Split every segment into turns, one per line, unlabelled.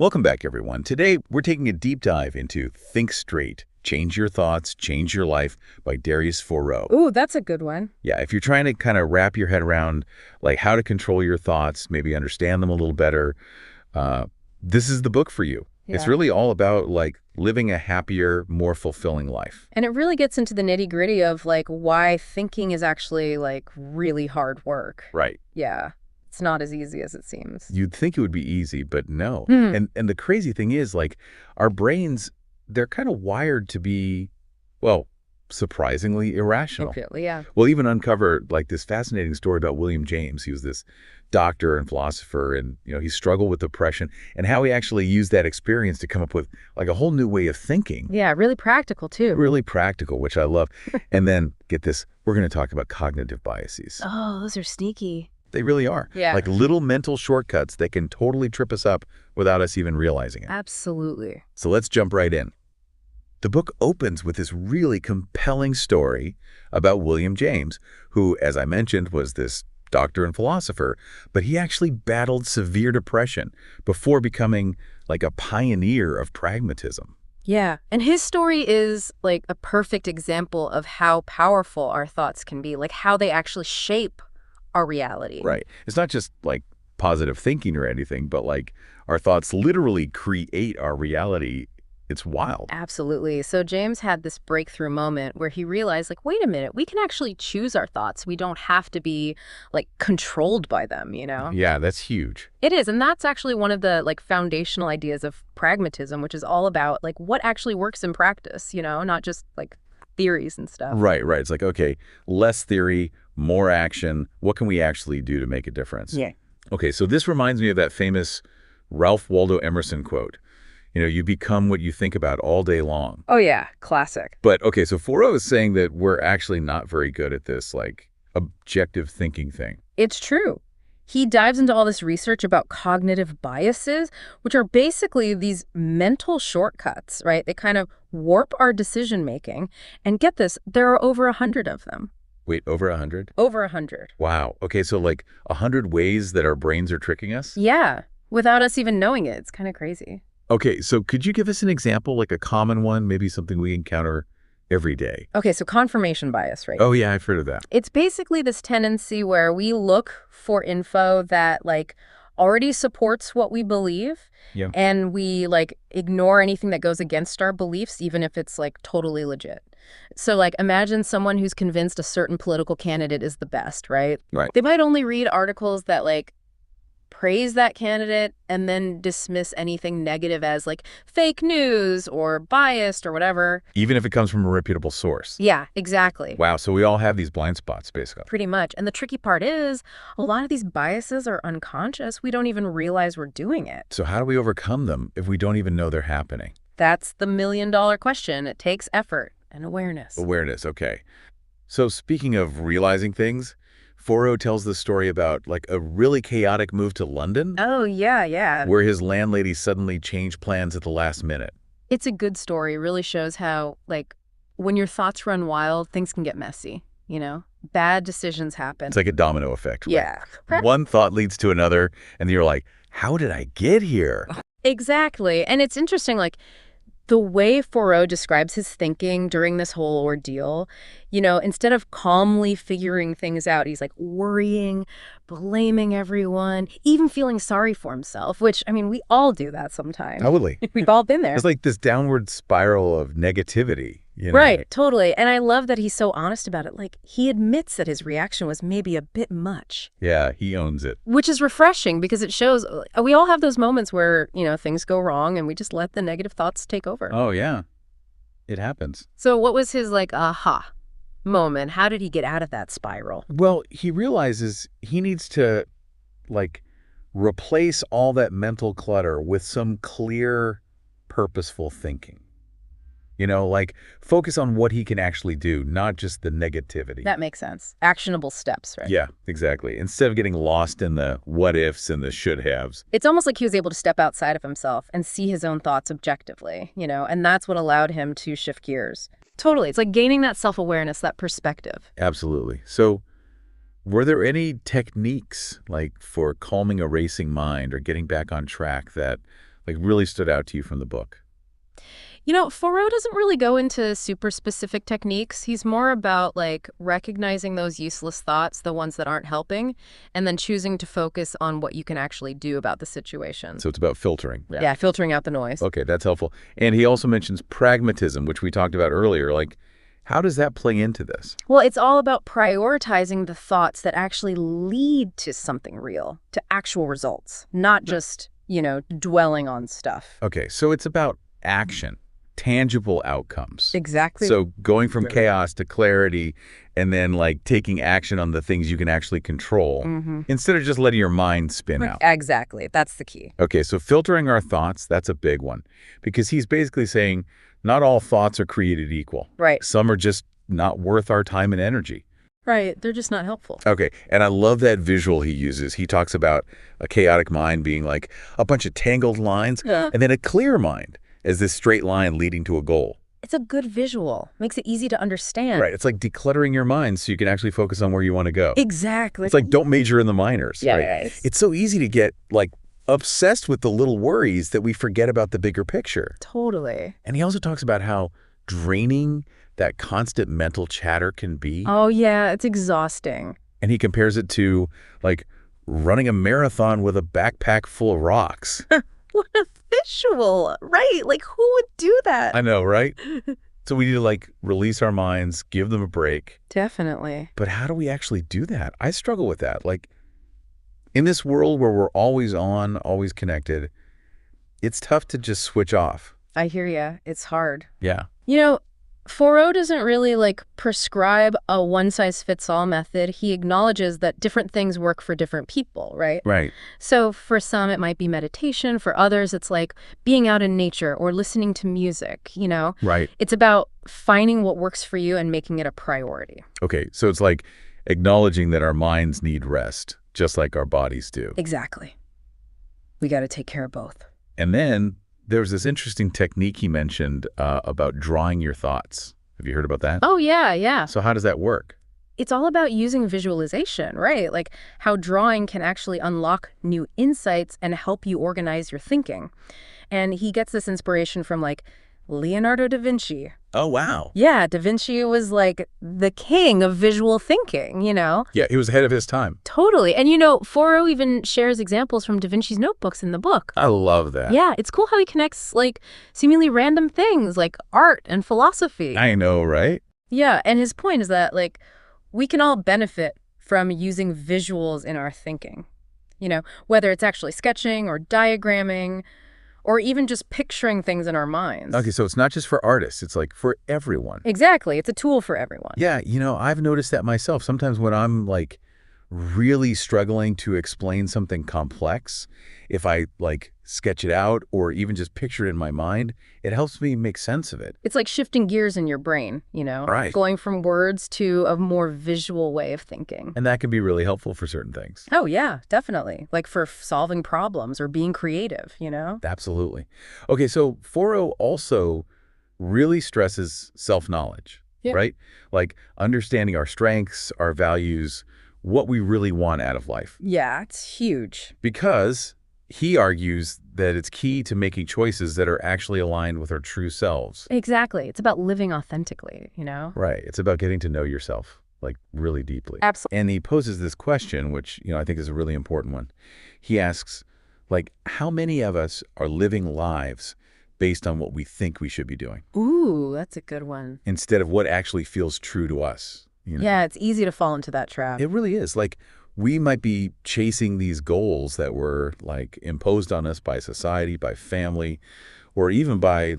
Welcome back, everyone. Today, we're taking a deep dive into Think Straight, Change Your Thoughts, Change Your Life by Darius Foreau.
Ooh, that's a good one.
Yeah, if you're trying to kind of wrap your head around like how to control your thoughts, maybe understand them a little better, this is the book for you. It's
Yeah.
really all about like living a happier, more fulfilling life.
And it really gets into the nitty-gritty of like why thinking is actually like really hard work.
Right.
Yeah. It's not as easy as it seems.
You'd think it would be easy, but no.
Hmm.
And the crazy thing is like our brains, they're kind of wired to be, well, surprisingly irrational.
Completely, yeah.
We'll even uncover like this fascinating story about William James. He was this doctor and philosopher, and he struggled with depression and how he actually used that experience to come up with like a whole new way of thinking.
Yeah, really practical too.
Really practical, which I love. And then get this, we're going to talk about cognitive biases.
Oh, those are sneaky.
They really are.
Yeah.
Like little mental shortcuts that can totally trip us up without us even realizing it.
Absolutely.
So let's jump right in. The book opens with this really compelling story about William James, who, as I mentioned, was this doctor and philosopher, but he actually battled severe depression before becoming like a pioneer of pragmatism.
Yeah. And his story is like a perfect example of how powerful our thoughts can be, like how they actually shape our reality.
Right. It's not just like positive thinking or anything, but like our thoughts literally create our reality. It's wild.
Absolutely. So James had this breakthrough moment where he realized, like, wait a minute, we can actually choose our thoughts. We don't have to be, like, controlled by them, you know?
Yeah, that's huge.
It is. And that's actually one of the, like, foundational ideas of pragmatism, which is all about, like, what actually works in practice, not just, like, theories and stuff.
Right, right. It's like, okay, less theory, more action. What can we actually do to make a difference?
Yeah.
Okay, so this reminds me of that famous Ralph Waldo Emerson quote. You become what you think about all day long.
Oh, yeah. Classic.
But, okay, so Foreau is saying that we're actually not very good at this, like, objective thinking thing.
It's true. He dives into all this research about cognitive biases, which are basically these mental shortcuts, right? They kind of warp our decision-making. And get this, there are over 100 of them.
Wait, over 100?
Over 100.
Wow. Okay, so like 100 ways that our brains are tricking us?
Yeah, without us even knowing it. It's kind of crazy.
Okay, so could you give us an example, like a common one, maybe something we encounter every day?
Okay, so confirmation bias, right?
Oh, yeah, I've heard of that.
It's basically this tendency where we look for info that, like, already supports what we believe,
Yeah.
and we, like, ignore anything that goes against our beliefs, even if it's, like, totally legit. So, like, imagine someone who's convinced a certain political candidate is the best, right?
Right.
They might only read articles that, like, praise that candidate and then dismiss anything negative as like fake news or biased or whatever.
Even if it comes from a reputable source.
Yeah, exactly.
Wow, so we all have these blind spots, basically.
Pretty much. And the tricky part is a lot of these biases are unconscious. We don't even realize we're doing it.
So how do we overcome them if we don't even know they're happening?
That's the million-dollar question. It takes effort and awareness.
Awareness, okay. So speaking of realizing things, Foreau tells the story about like a really chaotic move to London.
Oh, yeah.
Where his landlady suddenly changed plans at the last minute.
It's a good story. It really shows how, like, when your thoughts run wild, things can get messy, Bad decisions happen.
It's like a domino effect. Right?
Yeah.
One thought leads to another, and you're like, how did I get here?
Exactly. And it's interesting, like, the way Foreau describes his thinking during this whole ordeal, instead of calmly figuring things out, he's like worrying, blaming everyone, even feeling sorry for himself, which, I mean, we all do that sometimes.
Totally.
We've all been there.
It's like this downward spiral of negativity.
Right, totally. And I love that he's so honest about it. Like, he admits that his reaction was maybe a bit much.
Yeah, he owns it.
Which is refreshing because it shows we all have those moments where, things go wrong and we just let the negative thoughts take over.
Oh, yeah. It happens.
So what was his, like, aha moment? How did he get out of that spiral?
Well, he realizes he needs to, like, replace all that mental clutter with some clear, purposeful thinking. Like focus on what he can actually do, not just the negativity.
That makes sense. Actionable steps, right?
Yeah, exactly. Instead of getting lost in the what ifs and the should haves.
It's almost like he was able to step outside of himself and see his own thoughts objectively, and that's what allowed him to shift gears. Totally. It's like gaining that self-awareness, that perspective.
Absolutely. So were there any techniques like for calming a racing mind or getting back on track that like really stood out to you from the book?
Thoreau doesn't really go into super specific techniques. He's more about like recognizing those useless thoughts, the ones that aren't helping, and then choosing to focus on what you can actually do about the situation.
So it's about filtering.
Yeah, filtering out the noise.
Okay, that's helpful. And he also mentions pragmatism, which we talked about earlier. Like, how does that play into this?
Well, it's all about prioritizing the thoughts that actually lead to something real, to actual results, not just, dwelling on stuff.
Okay, so it's about action, tangible outcomes.
Exactly.
So going from chaos to clarity and then like taking action on the things you can actually control instead of just letting your mind spin out.
Exactly. That's the key.
Okay, so filtering our thoughts, that's a big one because he's basically saying not all thoughts are created equal.
Right.
Some are just not worth our time and energy.
Right. They're just not helpful.
Okay, and I love that visual he uses. He talks about a chaotic mind being like a bunch of tangled lines and then a clear mind as this straight line leading to a goal.
It's a good visual. Makes it easy to understand.
Right. It's like decluttering your mind so you can actually focus on where you want to go.
Exactly.
It's like don't major in the minors.
Yeah,
right?
right.
It's so easy to get like obsessed with the little worries that we forget about the bigger picture.
Totally.
And he also talks about how draining that constant mental chatter can be.
Oh, yeah. It's exhausting.
And he compares it to like running a marathon with a backpack full of rocks.
What a visual, right? Like, who would do that?
I know, right? So we need to like release our minds, give them a break.
Definitely.
But how do we actually do that? I struggle with that. Like in this world where we're always on, always connected, it's tough to just switch off.
I hear ya. It's hard.
Yeah.
Thoreau doesn't really prescribe a one-size-fits-all method. He acknowledges that different things work for different people, right?
Right.
So for some, it might be meditation. For others, it's like being out in nature or listening to music,
Right.
It's about finding what works for you and making it a priority.
Okay. So it's like acknowledging that our minds need rest, just like our bodies do.
Exactly. We got to take care of both.
And then there's this interesting technique he mentioned about drawing your thoughts. Have you heard about that?
Oh, yeah, yeah.
So how does that work?
It's all about using visualization, right? Like how drawing can actually unlock new insights and help you organize your thinking. And he gets this inspiration from Leonardo da Vinci.
Oh, wow.
Yeah, da Vinci was the king of visual thinking,
Yeah, he was ahead of his time.
Totally. And Thoreau even shares examples from da Vinci's notebooks in the book.
I love that.
Yeah, it's cool how he connects seemingly random things like art and philosophy.
I know, right?
Yeah, and his point is that we can all benefit from using visuals in our thinking. Whether it's actually sketching or diagramming, or even just picturing things in our minds.
Okay, so it's not just for artists. It's like for everyone.
Exactly. It's a tool for everyone.
Yeah, I've noticed that myself. Sometimes when I'm really struggling to explain something complex, if I sketch it out or even just picture it in my mind, it helps me make sense of it.
It's like shifting gears in your brain,
Right.
Going from words to a more visual way of thinking.
And that can be really helpful for certain things.
Oh, yeah, definitely. Like for solving problems or being creative,
Absolutely. Okay, so Thoreau also really stresses self-knowledge, right? Like understanding our strengths, our values, what we really want out of life.
Yeah, it's huge.
Because he argues that it's key to making choices that are actually aligned with our true selves.
Exactly. It's about living authentically,
Right. It's about getting to know yourself, really deeply.
Absolutely.
And he poses this question, which, I think is a really important one. He asks, how many of us are living lives based on what we think we should be doing?
Ooh, that's a good one.
Instead of what actually feels true to us.
Yeah, it's easy to fall into that trap.
It really is. We might be chasing these goals that were imposed on us by society, by family, or even by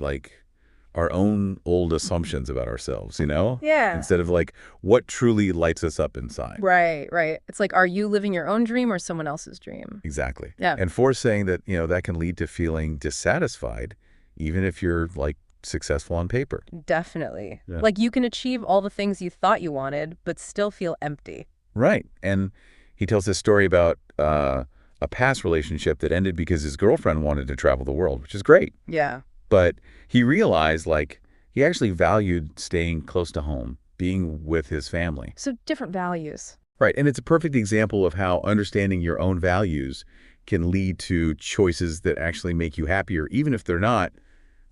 our own old assumptions about ourselves,
Yeah.
Instead of what truly lights us up inside.
Right, right. It's are you living your own dream or someone else's dream?
Exactly.
Yeah.
And for saying that, that can lead to feeling dissatisfied, even if you're successful on paper.
Definitely.
Yeah.
You can achieve all the things you thought you wanted, but still feel empty.
Right. And he tells this story about a past relationship that ended because his girlfriend wanted to travel the world, which is great.
Yeah.
But he realized he actually valued staying close to home, being with his family.
So different values.
Right. And it's a perfect example of how understanding your own values can lead to choices that actually make you happier, even if they're not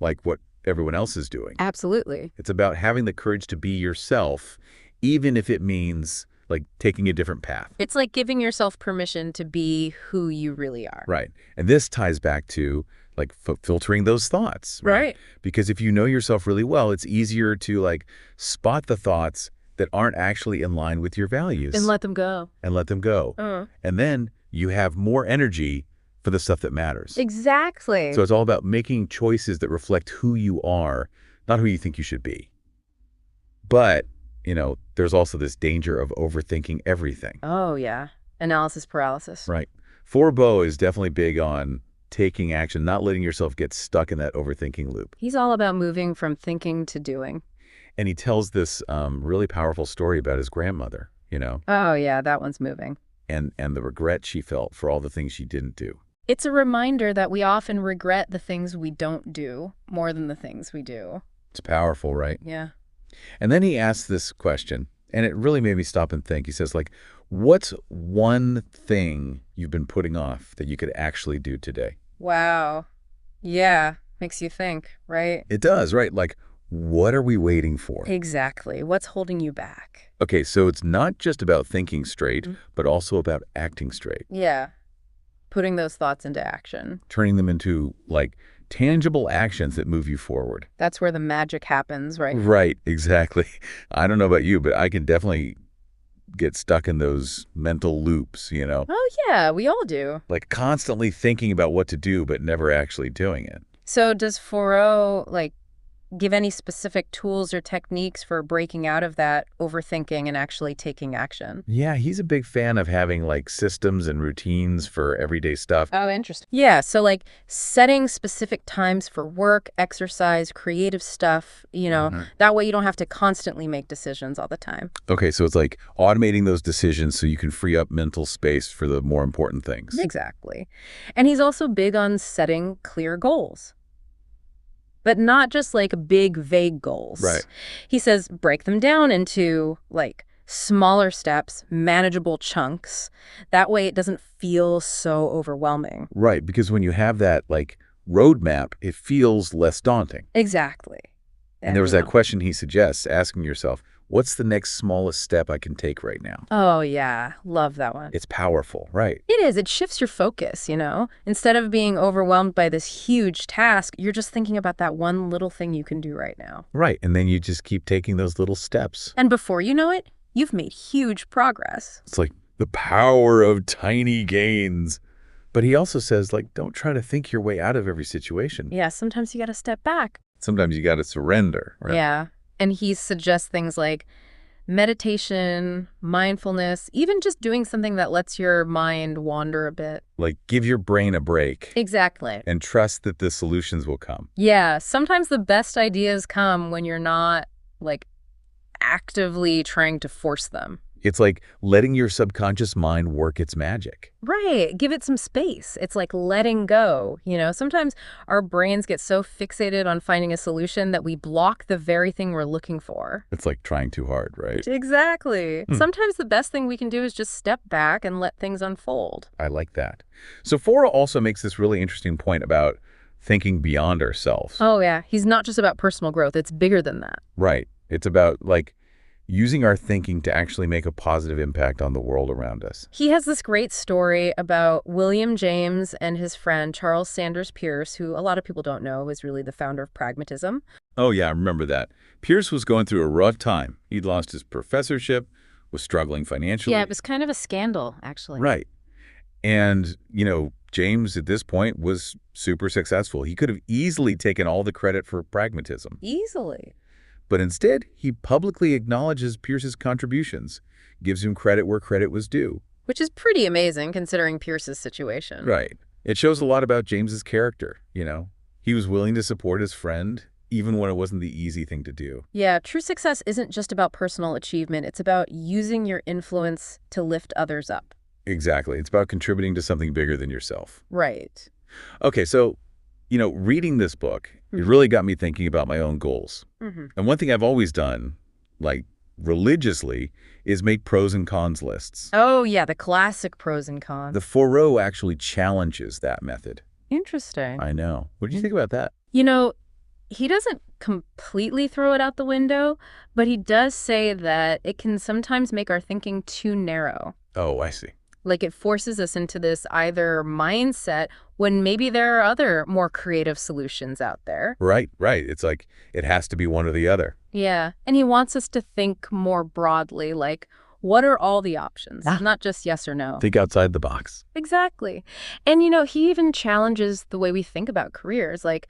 like what everyone else is doing.
Absolutely.
It's about having the courage to be yourself, even if it means like taking a different path.
It's like giving yourself permission to be who you really are.
Right. And this ties back to like filtering those thoughts.
Right.
Because if you know yourself really well, it's easier to like spot the thoughts that aren't actually in line with your values.
And let them go.
And let them go. And then you have more energy for the stuff that matters.
Exactly.
So it's all about making choices that reflect who you are, not who you think you should be. But, you know, there's also this danger of overthinking everything.
Oh, yeah. Analysis paralysis.
Right. Forbeau is definitely big on taking action, not letting yourself get stuck in that overthinking loop.
He's all about moving from thinking to doing.
And he tells this really powerful story about his grandmother, you know.
Oh, yeah, that one's moving.
And the regret she felt for all the things she didn't do.
It's a reminder that we often regret the things we don't do more than the things we do.
It's powerful, right?
Yeah.
And then he asks this question, and it really made me stop and think. He says, like, what's one thing you've been putting off that you could actually do today?
Wow. Yeah. Makes you think, right?
It does, right? Like, what are we waiting for?
Exactly. What's holding you back?
Okay, so it's not just about thinking straight, but also about acting straight.
Yeah. Putting those thoughts into action.
Turning them into, like, tangible actions that move you forward.
That's where the magic happens, right?
Right, exactly. I don't know about you, but I can definitely get stuck in those mental loops, you know?
Oh, yeah, we all do.
Like constantly thinking about what to do, but never actually doing it.
So does Thoreau, like, give any specific tools or techniques for breaking out of that overthinking and actually taking action?
Yeah, he's a big fan of having like systems and routines for everyday stuff.
Oh, interesting. Yeah, so like setting specific times for work, exercise, creative stuff, you know, that way you don't have to constantly make decisions all the time.
Okay, so it's like automating those decisions so you can free up mental space for the more important things.
Exactly. And he's also big on setting clear goals. But not just like big, vague goals.
Right.
He says break them down into like smaller steps, manageable chunks. That way it doesn't feel so overwhelming.
Right, because when you have that like roadmap, it feels less daunting.
Exactly.
And there was that question he suggests, asking yourself, what's the next smallest step I can take right now?
Oh, yeah. Love that one.
It's powerful, right?
It is. It shifts your focus, you know? Instead of being overwhelmed by this huge task, you're just thinking about that one little thing you can do right now.
Right. And then you just keep taking those little steps.
And before you know it, you've made huge progress.
It's like the power of tiny gains. But he also says, like, don't try to think your way out of every situation.
Yeah, sometimes you got to step back.
Sometimes you got to surrender. Right?
Yeah. And he suggests things like meditation, mindfulness, even just doing something that lets your mind wander a bit.
Like, give your brain a break.
Exactly.
And trust that the solutions will come.
Yeah. Sometimes the best ideas come when you're not, like, actively trying to force them.
It's like letting your subconscious mind work its magic.
Right. Give it some space. It's like letting go. You know, sometimes our brains get so fixated on finding a solution that we block the very thing we're looking for.
It's like trying too hard, right?
Exactly. Sometimes the best thing we can do is just step back and let things unfold.
I like that. So Fora also makes this really interesting point about thinking beyond ourselves.
Oh, yeah. He's not just about personal growth. It's bigger than that.
Right. It's about, like, using our thinking to actually make a positive impact on the world around us.
He has this great story about William James and his friend Charles Sanders Peirce, who a lot of people don't know is really the founder of pragmatism.
Oh, yeah, I remember that. Peirce was going through a rough time. He'd lost his professorship, was struggling financially.
Yeah, it was kind of a scandal, actually.
Right. And, you know, James at this point was super successful. He could have easily taken all the credit for pragmatism.
Easily.
But instead, he publicly acknowledges Peirce's contributions, gives him credit where credit was due.
Which is pretty amazing considering Peirce's situation.
Right. It shows a lot about James's character, you know. He was willing to support his friend, even when it wasn't the easy thing to do.
Yeah, true success isn't just about personal achievement. It's about using your influence to lift others up.
Exactly. It's about contributing to something bigger than yourself.
Right.
Okay, so, you know, reading this book, it really got me thinking about my own goals. And one thing I've always done, like religiously is make pros and cons lists.
Oh, yeah, the classic pros and cons.
The Thoreau actually challenges that method.
Interesting.
I know. What do you think about that?
You know, he doesn't completely throw it out the window, but he does say that it can sometimes make our thinking too narrow.
Oh, I see.
Like it forces us into this either mindset when maybe there are other more creative solutions out there.
Right. It's like it has to be one or the other.
Yeah. And he wants us to think more broadly, like, what are all the options? Not just yes or no.
Think outside the box.
Exactly. And, he even challenges the way we think about careers. Like,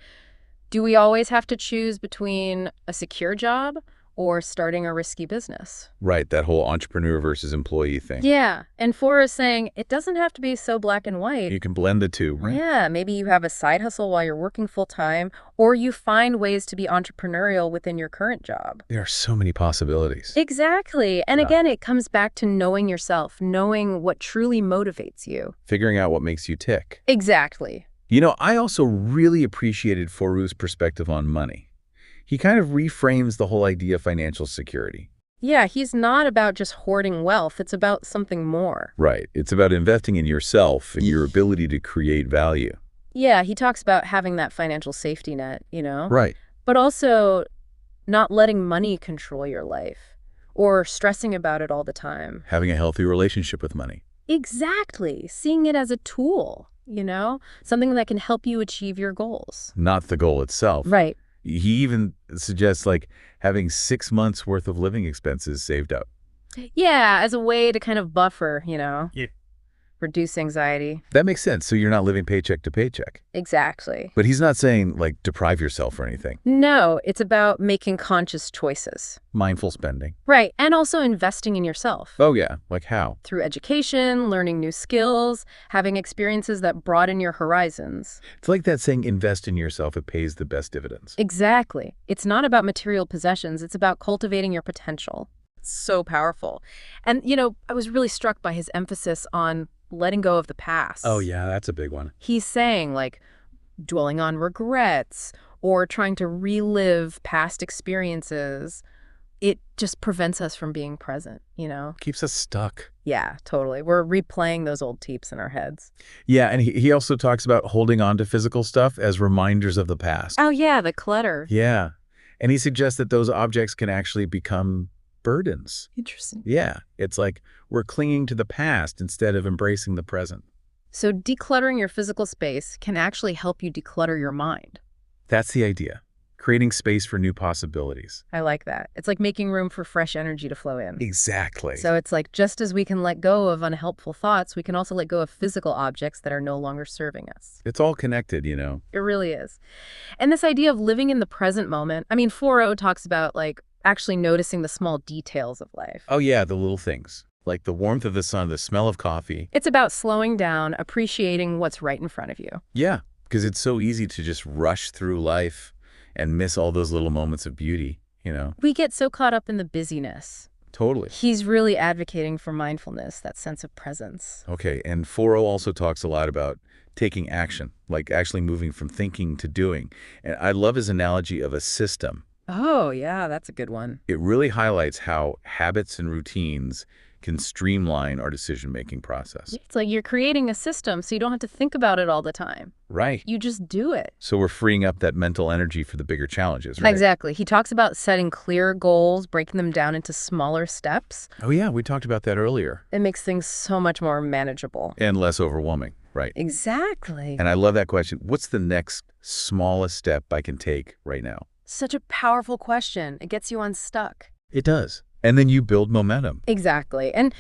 do we always have to choose between a secure job or starting a risky business?
Right, that whole entrepreneur versus employee thing.
Yeah. And Fora is saying it doesn't have to be so black and white.
You can blend the two, right?
Yeah, maybe you have a side hustle while you're working full time, or you find ways to be entrepreneurial within your current job.
There are so many possibilities.
Exactly. And again, it comes back to knowing yourself, knowing what truly motivates you.
Figuring out what makes you tick.
Exactly.
I also really appreciated Thoreau's perspective on money. He kind of reframes the whole idea of financial security.
Yeah, he's not about just hoarding wealth. It's about something more.
Right. It's about investing in yourself and your ability to create value.
Yeah, he talks about having that financial safety net,
Right.
But also not letting money control your life or stressing about it all the time.
Having a healthy relationship with money.
Exactly. Seeing it as a tool, something that can help you achieve your goals.
Not the goal itself.
Right.
He even suggests having 6 months worth of living expenses saved up.
Yeah, as a way to kind of buffer,
Yeah.
reduce anxiety.
That makes sense. So you're not living paycheck to paycheck.
Exactly.
But he's not saying deprive yourself or anything.
No, it's about making conscious choices.
Mindful spending.
Right. And also investing in yourself.
Oh yeah. Like how?
Through education, learning new skills, having experiences that broaden your horizons.
It's like that saying, invest in yourself, it pays the best dividends.
Exactly. It's not about material possessions. It's about cultivating your potential. So powerful. And, I was really struck by his emphasis on letting go of the past.
Oh yeah, that's a big one.
He's saying, dwelling on regrets or trying to relive past experiences, it just prevents us from being present,
Keeps us stuck.
Yeah, totally. We're replaying those old tapes in our heads.
Yeah, and he also talks about holding on to physical stuff as reminders of the past.
Oh, yeah, the clutter.
Yeah, and he suggests that those objects can actually become burdens.
Interesting.
Yeah, it's like we're clinging to the past instead of embracing the present.
So decluttering your physical space can actually help you declutter your mind.
That's the idea. Creating space for new possibilities.
I like that. It's like making room for fresh energy to flow in.
Exactly.
So it's like just as we can let go of unhelpful thoughts, we can also let go of physical objects that are no longer serving us.
It's all connected,
It really is. And this idea of living in the present moment, Thoreau talks about actually noticing the small details of life.
Oh yeah, the little things. Like the warmth of the sun, the smell of coffee.
It's about slowing down, appreciating what's right in front of you.
Yeah, because it's so easy to just rush through life and miss all those little moments of beauty,
We get so caught up in the busyness.
Totally.
He's really advocating for mindfulness, that sense of presence.
Okay, and Thoreau also talks a lot about taking action, like actually moving from thinking to doing. And I love his analogy of a system.
Oh, yeah, that's a good one.
It really highlights how habits and routines can streamline our decision-making process.
It's like you're creating a system so you don't have to think about it all the time.
Right.
You just do it.
So we're freeing up that mental energy for the bigger challenges, right?
Exactly. He talks about setting clear goals, breaking them down into smaller steps.
Oh yeah, we talked about that earlier.
It makes things so much more manageable.
And less overwhelming, right?
Exactly.
And I love that question. What's the next smallest step I can take right now?
Such a powerful question. It gets you unstuck.
It does. And then you build momentum.
Exactly. And,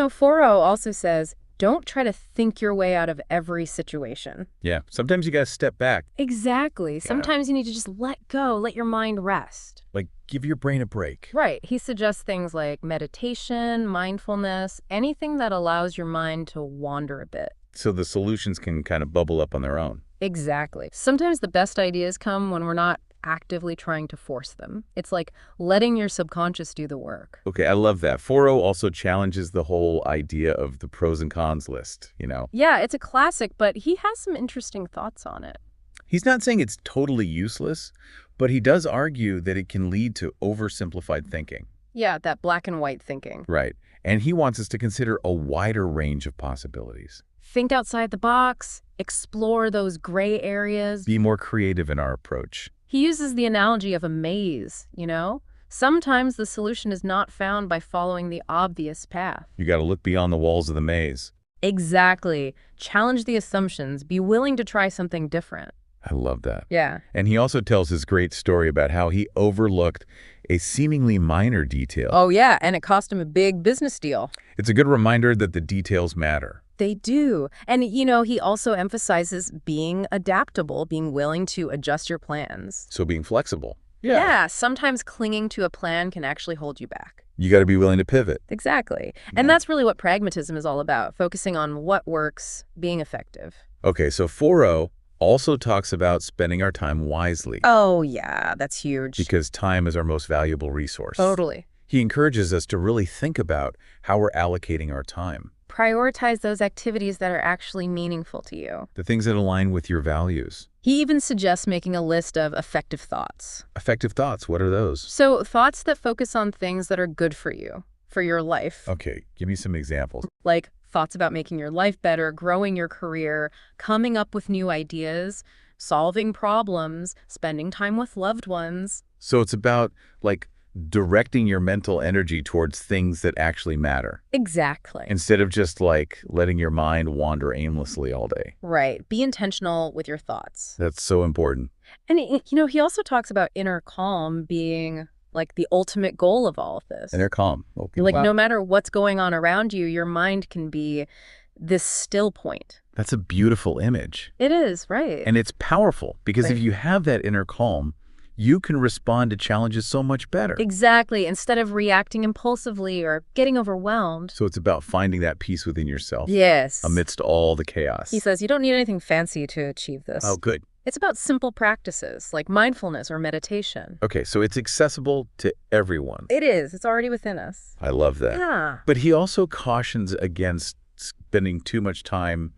Thoreau also says, don't try to think your way out of every situation.
Yeah. Sometimes you got to step back.
Exactly. Sometimes you need to just let go, let your mind rest.
Like, give your brain a break.
Right. He suggests things like meditation, mindfulness, anything that allows your mind to wander a bit.
So the solutions can kind of bubble up on their own.
Exactly. Sometimes the best ideas come when we're not actively trying to force them. It's like letting your subconscious do the work.
Okay, I love that. Thoreau also challenges the whole idea of the pros and cons list,
Yeah, it's a classic, but he has some interesting thoughts on it.
He's not saying it's totally useless, but he does argue that it can lead to oversimplified thinking.
Yeah, that black and white thinking.
Right. And he wants us to consider a wider range of possibilities.
Think outside the box, explore those gray areas.
Be more creative in our approach.
He uses the analogy of a maze, you know? Sometimes the solution is not found by following the obvious path.
You got to look beyond the walls of the maze.
Exactly. Challenge the assumptions. Be willing to try something different.
I love that.
Yeah.
And he also tells his great story about how he overlooked a seemingly minor detail.
Oh, yeah, and it cost him a big business deal.
It's a good reminder that the details matter.
They do. And, he also emphasizes being adaptable, being willing to adjust your plans.
So being flexible.
Yeah, sometimes clinging to a plan can actually hold you back.
You got to be willing to pivot.
Exactly. And that's really what pragmatism is all about, focusing on what works, being effective.
Okay, so 4.0 also talks about spending our time wisely.
Oh, yeah, that's huge.
Because time is our most valuable resource.
Totally.
He encourages us to really think about how we're allocating our time.
Prioritize those activities that are actually meaningful to you.
The things that align with your values.
He even suggests making a list of effective thoughts.
Effective thoughts, what are those?
So thoughts that focus on things that are good for you, for your life.
Okay, give me some examples.
Like thoughts about making your life better, growing your career, coming up with new ideas, solving problems, spending time with loved ones.
So it's about, directing your mental energy towards things that actually matter.
Exactly.
Instead of just, letting your mind wander aimlessly all day.
Right. Be intentional with your thoughts.
That's so important.
And, he also talks about inner calm being the ultimate goal of all of this.
Inner calm. Okay.
No matter what's going on around you, your mind can be this still point.
That's a beautiful image.
It is, right.
And it's powerful because if
Right.
you have that inner calm, you can respond to challenges so much better.
Exactly, instead of reacting impulsively or getting overwhelmed.
So it's about finding that peace within yourself.
Yes.
Amidst all the chaos.
He says you don't need anything fancy to achieve this.
Oh, good.
It's about simple practices like mindfulness or meditation.
Okay, so it's accessible to everyone.
It is. It's already within us.
I love that.
Yeah.
But he also cautions against spending too much time,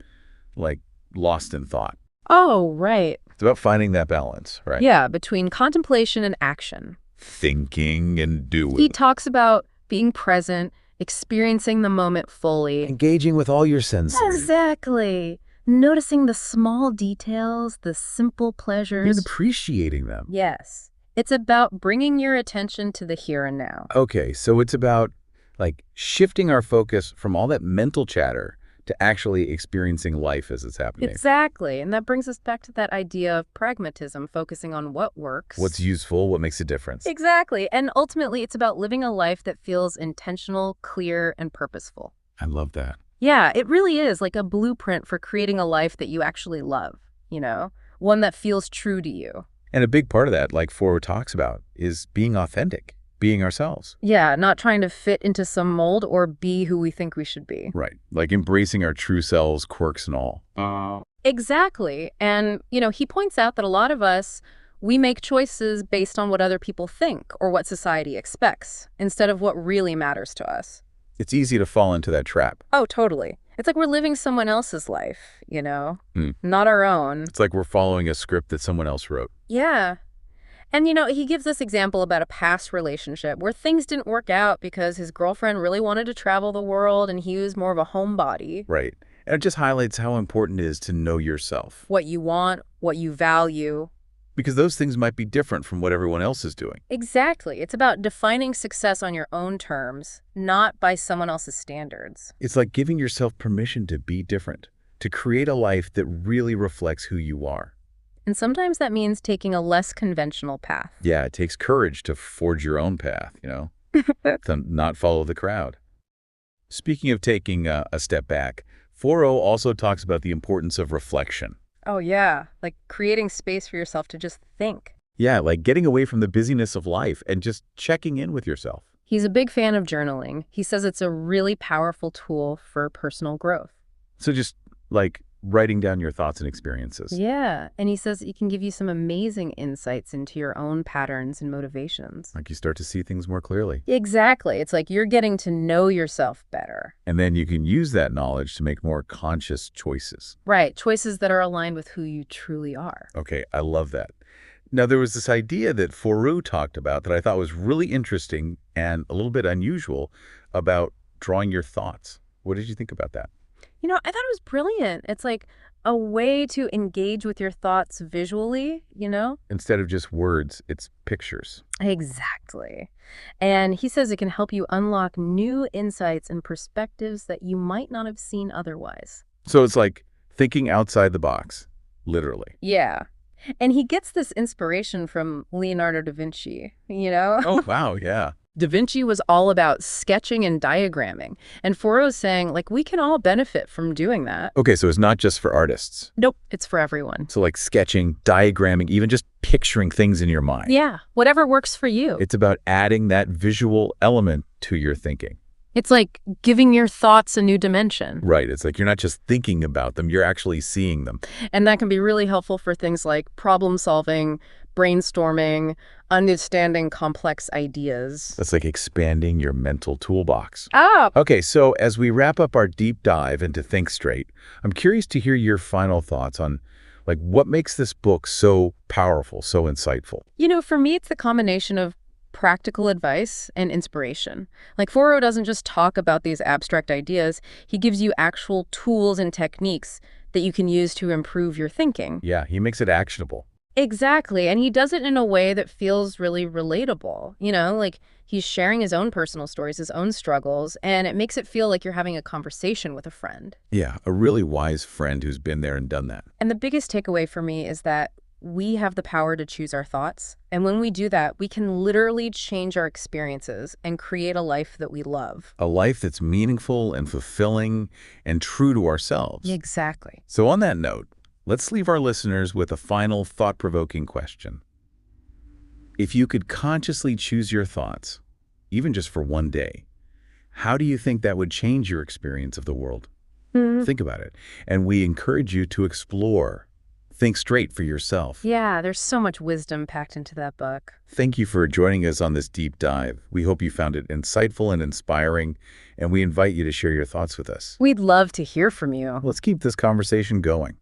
lost in thought.
Oh, right.
It's about finding that balance, right?
Yeah, between contemplation and action.
Thinking and doing.
He talks about being present, experiencing the moment fully.
Engaging with all your senses.
Exactly. Noticing the small details, the simple pleasures.
And appreciating them.
Yes. It's about bringing your attention to the here and now.
Okay, so it's about, shifting our focus from all that mental chatter to actually experiencing life as it's happening.
Exactly. And that brings us back to that idea of pragmatism, focusing on what works.
What's useful, what makes a difference.
Exactly. And ultimately, it's about living a life that feels intentional, clear, and purposeful.
I love that.
Yeah, it really is like a blueprint for creating a life that you actually love, one that feels true to you.
And a big part of that, like Forward talks about, is being authentic, being ourselves.
Yeah, not trying to fit into some mold or be who we think we should be.
Right. Like embracing our true selves, quirks and all.
Exactly. And, he points out that a lot of us, we make choices based on what other people think or what society expects, instead of what really matters to us.
It's easy to fall into that trap.
Oh, totally. It's like we're living someone else's life, not our own.
It's like we're following a script that someone else wrote.
Yeah. And, he gives this example about a past relationship where things didn't work out because his girlfriend really wanted to travel the world and he was more of a homebody.
Right. And it just highlights how important it is to know yourself.
What you want, what you value.
Because those things might be different from what everyone else is doing.
Exactly. It's about defining success on your own terms, not by someone else's standards.
It's like giving yourself permission to be different, to create a life that really reflects who you are.
And sometimes that means taking a less conventional path.
Yeah, it takes courage to forge your own path, to not follow the crowd. Speaking of taking a step back, 4.0 also talks about the importance of reflection.
Oh, yeah. Like creating space for yourself to just think.
Yeah, like getting away from the busyness of life and just checking in with yourself.
He's a big fan of journaling. He says it's a really powerful tool for personal growth.
So just writing down your thoughts and experiences.
Yeah. And he says it can give you some amazing insights into your own patterns and motivations.
Like you start to see things more clearly.
Exactly. It's like you're getting to know yourself better.
And then you can use that knowledge to make more conscious choices.
Right. Choices that are aligned with who you truly are.
Okay, I love that. Now, there was this idea that Fourier talked about that I thought was really interesting and a little bit unusual about drawing your thoughts. What did you think about that?
I thought it was brilliant. It's like a way to engage with your thoughts visually.
Instead of just words, it's pictures.
Exactly. And he says it can help you unlock new insights and perspectives that you might not have seen otherwise.
So it's like thinking outside the box, literally.
Yeah. And he gets this inspiration from Leonardo da Vinci.
Oh, wow, yeah.
Da Vinci was all about sketching and diagramming. And Fourier's saying, like, we can all benefit from doing that.
Okay, so it's not just for artists.
Nope, it's for everyone.
So like sketching, diagramming, even just picturing things in your mind.
Yeah, whatever works for you.
It's about adding that visual element to your thinking.
It's like giving your thoughts a new dimension.
Right. It's like you're not just thinking about them, you're actually seeing them.
And that can be really helpful for things like problem solving, brainstorming, understanding complex ideas.
That's like expanding your mental toolbox.
Ah,
Okay, so as we wrap up our deep dive into Think Straight, I'm curious to hear your final thoughts on like what makes this book so powerful, so insightful.
for me, it's the combination of practical advice and inspiration. Like Fourier doesn't just talk about these abstract ideas, he gives you actual tools and techniques that you can use to improve your thinking.
Yeah, he makes it actionable.
Exactly. And he does it in a way that feels really relatable. Like he's sharing his own personal stories, his own struggles, and it makes it feel like you're having a conversation with a friend.
Yeah, a really wise friend who's been there and done that.
And the biggest takeaway for me is that we have the power to choose our thoughts. And when we do that, we can literally change our experiences and create a life that we love.
A life that's meaningful and fulfilling and true to ourselves.
Exactly.
So on that note, let's leave our listeners with a final thought-provoking question. If you could consciously choose your thoughts, even just for one day, how do you think that would change your experience of the world? Think about it. And we encourage you to explore. Think straight for yourself.
Yeah, there's so much wisdom packed into that book.
Thank you for joining us on this deep dive. We hope you found it insightful and inspiring, and we invite you to share your thoughts with us.
We'd love to hear from you.
Let's keep this conversation going.